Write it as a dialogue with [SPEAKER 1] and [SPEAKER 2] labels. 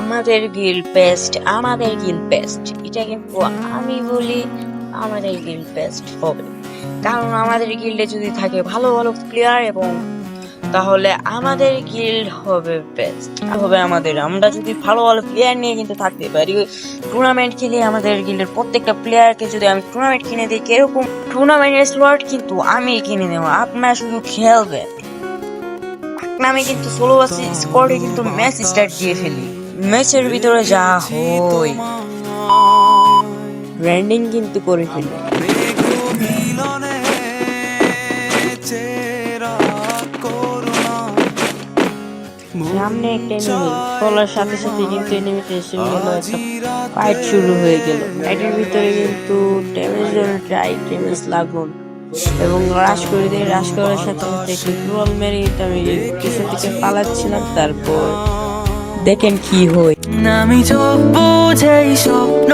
[SPEAKER 1] আমাদের guild best, আমাদের guild best, এটা কিন্তু আমি বলি আমাদের গিল্ড বেস্ট হবে, কারণ আমাদের গিল্ডে যদি থাকে ভালো ভালো প্লেয়ার এবং তাহলে আমাদের গিল্ড হবে বেস্ট হবে। আমরা যদি ভালো ভালো প্লেয়ার নিয়ে কিন্তু থাকতে পারি, টুর্নামেন্ট খেলে আমাদের গিল্ডের প্রত্যেকটা প্লেয়ারকে যদি আমি টুর্নামেন্ট কিনে দিই, কিরকম টুর্নামেন্টের স্লট কিন্তু আমি কিনে নেবো, আপনারা শুধু খেলবেন। আমি কিন্তু সোলো স্কোয়াডে কিন্তু ম্যাচ স্টার্ট দিয়ে ফেলি, ম্যাচের ভিতরে যা হয় ব্র্যান্ডিং কিন্তু করে ফেলি। সামনে একটা এনিমি খোলার সাথে সাথে কিন্তু এনিমিতে এসে গেল, একটা ফাইট শুরু হয়ে গেল। ফাইটের ভিতরে কিন্তু ড্যামেজ ড্যামেজ লাগুন এবং রাশ করে দিয়ে, রাশ করার সাথে সাথে একটু গ্লোয়াল মেরে আমি পিছন থেকে পালাচ্ছিলাম। তারপর দেখেন কি হয়, আমি চোখ বুঝেই স্বপ্ন